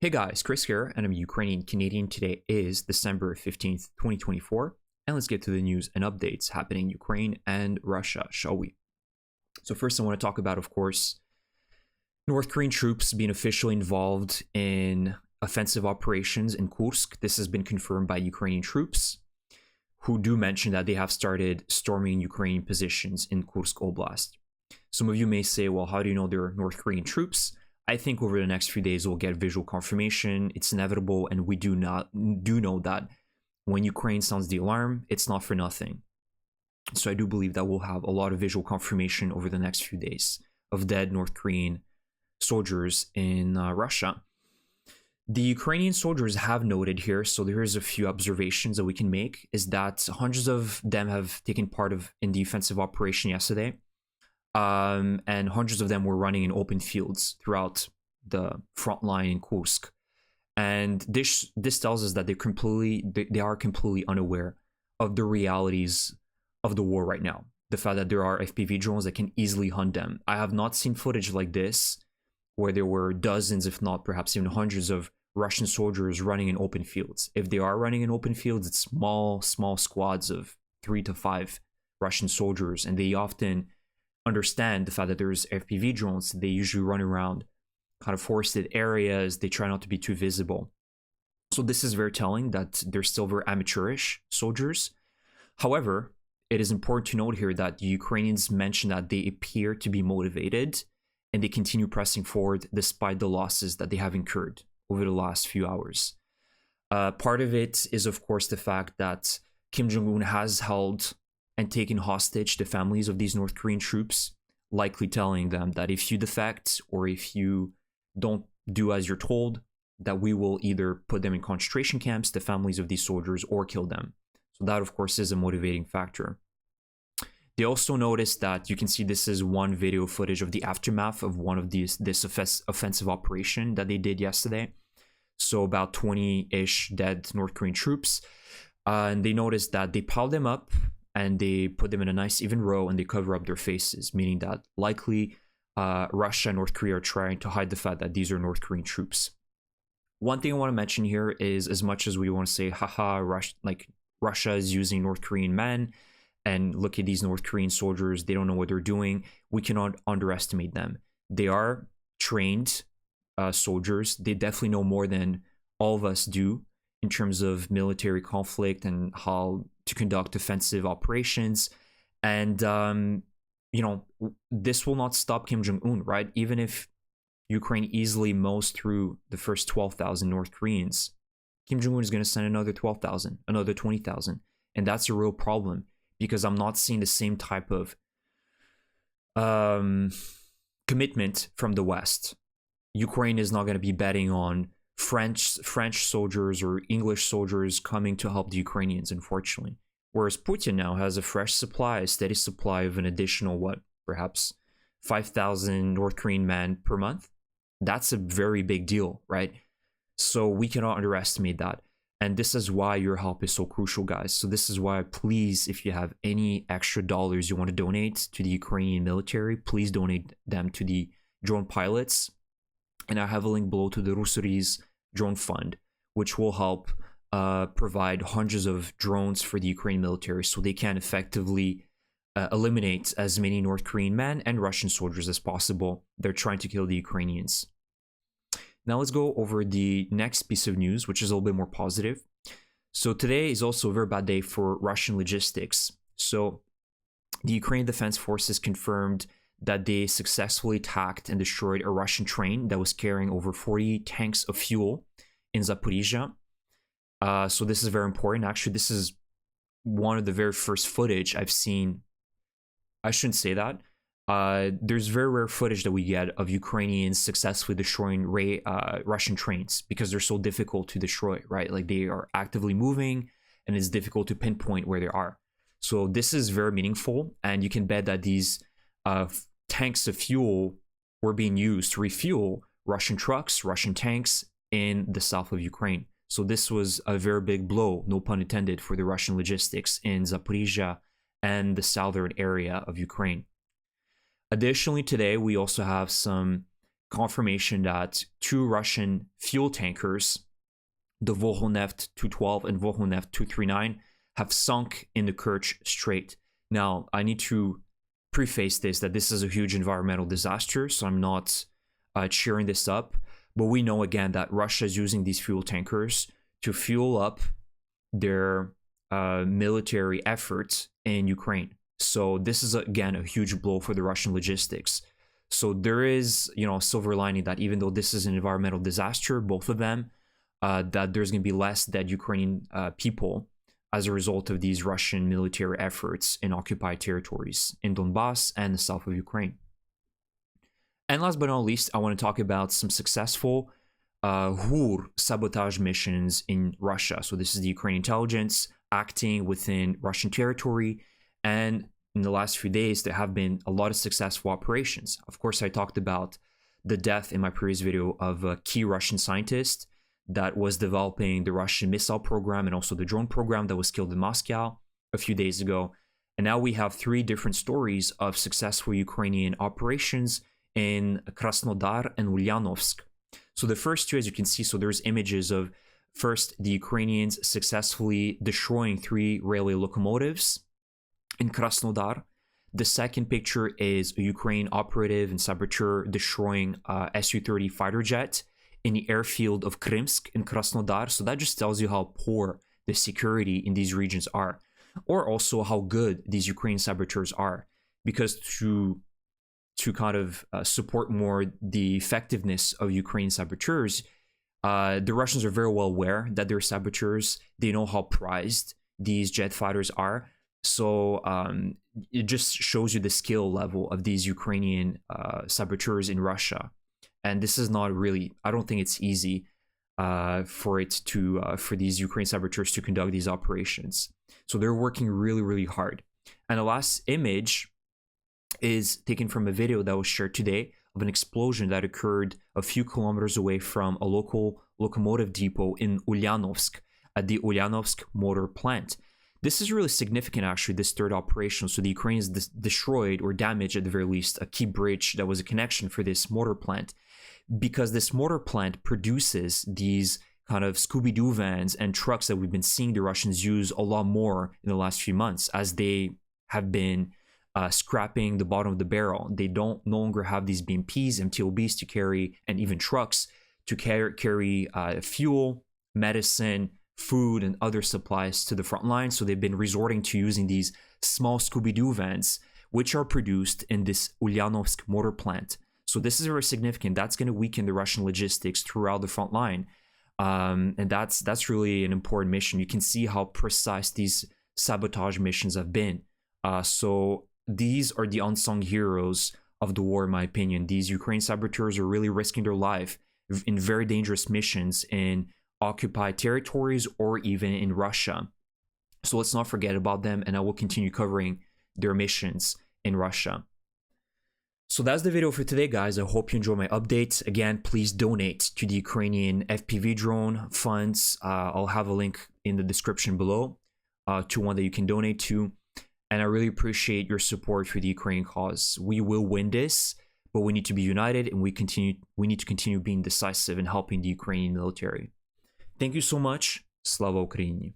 Hey guys, Chris here, and I'm Ukrainian Canadian. Today is December 15th, 2024, and let's get to the news and updates happening in Ukraine and Russia, shall we? So first I want to talk about, of course, North Korean troops being officially involved in offensive operations in Kursk. This has been confirmed by Ukrainian troops, who do mention that they have started storming Ukrainian positions in Kursk Oblast. Some of you may say, well, how do you know they're North Korean troops? I think over the next few days we'll get visual confirmation. It's inevitable, and we do know that when Ukraine sounds the alarm, it's not for nothing. So I do believe that we'll have a lot of visual confirmation over the next few days of dead North Korean soldiers in Russia. The Ukrainian soldiers have noted here, so there's a few observations that we can make, is that hundreds of them have taken part in the offensive operation yesterday. And hundreds of them were running in open fields throughout the front line in Kursk. And this tells us that they are completely unaware of the realities of the war right now. The fact that there are FPV drones that can easily hunt them. I have not seen footage like this, where there were dozens, if not perhaps even hundreds of Russian soldiers running in open fields. If they are running in open fields, it's small squads of 3 to 5 Russian soldiers, and they often understand the fact that there's FPV drones. They usually run around kind of forested areas. They try not to be too visible. So this is very telling that they're still very amateurish soldiers. However, it is important to note here that the Ukrainians mention that they appear to be motivated, and they continue pressing forward despite the losses that they have incurred over the last few hours. Part of it is, of course, the fact that Kim Jong-un has held and taking hostage the families of these North Korean troops, likely telling them that if you defect or if you don't do as you're told, that we will either put them in concentration camps, the families of these soldiers, or kill them. So that, of course, is a motivating factor. They also noticed that you can see this is one video footage of the aftermath of one of this offensive operation that they did yesterday. So about 20-ish dead North Korean troops. And they noticed that they piled them up and they put them in a nice even row, and they cover up their faces, meaning that likely Russia and North Korea are trying to hide the fact that these are North Korean troops. One thing I want to mention here is, as much as we want to say, haha, Russia is using North Korean men, and look at these North Korean soldiers, they don't know what they're doing, we cannot underestimate them. They are trained soldiers. They definitely know more than all of us do in terms of military conflict and how to conduct offensive operations. And, this will not stop Kim Jong-un, right? Even if Ukraine easily mows through the first 12,000 North Koreans, Kim Jong-un is going to send another 12,000, another 20,000. And that's a real problem, because I'm not seeing the same type of commitment from the West. Ukraine is not going to be betting on French soldiers or English soldiers coming to help the Ukrainians, unfortunately. Whereas Putin now has a steady supply of an additional, perhaps 5,000 North Korean men per month. That's a very big deal, right? So we cannot underestimate that. And this is why your help is so crucial, guys. So this is why, please, if you have any extra dollars you want to donate to the Ukrainian military, please donate them to the drone pilots. And I have a link below to the Rusori's drone fund, which will help provide hundreds of drones for the Ukrainian military so they can effectively eliminate as many North Korean men and Russian soldiers as possible. They're trying to kill the Ukrainians. Now let's go over the next piece of news, which is a little bit more positive. So today is also a very bad day for Russian logistics. So the Ukrainian Defense Forces confirmed that they successfully attacked and destroyed a Russian train that was carrying over 40 tanks of fuel in Sabotage. So this is very important. Actually, this is one of the very first footage I've seen. I shouldn't say that. There's very rare footage that we get of Ukrainians successfully destroying Russian trains, because they're so difficult to destroy, right? Like, they are actively moving and it's difficult to pinpoint where they are. So this is very meaningful, and you can bet that these tanks of fuel were being used to refuel Russian trucks, Russian tanks in the south of Ukraine. So this was a very big blow, no pun intended, for the Russian logistics in Zaporizhia and the southern area of Ukraine. Additionally, today we also have some confirmation that 2 Russian fuel tankers, the Volhoneft 212 and Volhoneft 239, have sunk in the Kerch Strait. Now, I need to preface this that this is a huge environmental disaster, so I'm not cheering this up. But we know again that Russia is using these fuel tankers to fuel up their military efforts in Ukraine. So this is again a huge blow for the Russian logistics. So there is, a silver lining that even though this is an environmental disaster, both of them, that there's going to be less dead Ukrainian people as a result of these Russian military efforts in occupied territories in Donbass and the south of Ukraine. And last but not least, I want to talk about some successful HUR sabotage missions in Russia. So this is the Ukrainian intelligence acting within Russian territory. And in the last few days, there have been a lot of successful operations. Of course, I talked about the death in my previous video of a key Russian scientist that was developing the Russian missile program and also the drone program that was killed in Moscow a few days ago. And now we have 3 different stories of successful Ukrainian operations in Krasnodar and Ulyanovsk. So the first 2, as you can see, so there's images of first the Ukrainians successfully destroying 3 railway locomotives in Krasnodar. The second picture is a Ukrainian operative and saboteur destroying Su-30 fighter jet in the airfield of Krymsk in Krasnodar. So that just tells you how poor the security in these regions are, or also how good these Ukrainian saboteurs are. Because to kind of support more the effectiveness of Ukrainian saboteurs, the Russians are very well aware that they're saboteurs. They know how prized these jet fighters are. So it just shows you the skill level of these Ukrainian saboteurs in Russia. And this is not really, I don't think it's easy for these Ukrainian saboteurs to conduct these operations. So they're working really, really hard. And the last image is taken from a video that was shared today of an explosion that occurred a few kilometers away from a local locomotive depot in Ulyanovsk at the Ulyanovsk motor plant. This is really significant, actually, this third operation. So the Ukrainians destroyed or damaged, at the very least, a key bridge that was a connection for this motor plant, because this motor plant produces these kind of Scooby-Doo vans and trucks that we've been seeing the Russians use a lot more in the last few months, as they have been scrapping the bottom of the barrel. They no longer have these BMPs, MTOBs to carry, and even trucks to carry fuel, medicine, food, and other supplies to the front line. So they've been resorting to using these small Scooby-Doo vans, which are produced in this Ulyanovsk motor plant. So this is very significant. That's going to weaken the Russian logistics throughout the front line. And that's really an important mission. You can see how precise these sabotage missions have been. So these are the unsung heroes of the war, in my opinion. These Ukrainian saboteurs are really risking their life in very dangerous missions in occupied territories or even in Russia. So let's not forget about them, and I will continue covering their missions in Russia. So that's the video for today, guys. I hope you enjoy my updates. Again, please donate to the Ukrainian FPV drone funds. I'll have a link in the description below to one that you can donate to. And I really appreciate your support for the Ukrainian cause. We will win this, but we need to be united, and we need to continue being decisive in helping the Ukrainian military. Thank you so much. Slava Ukraini.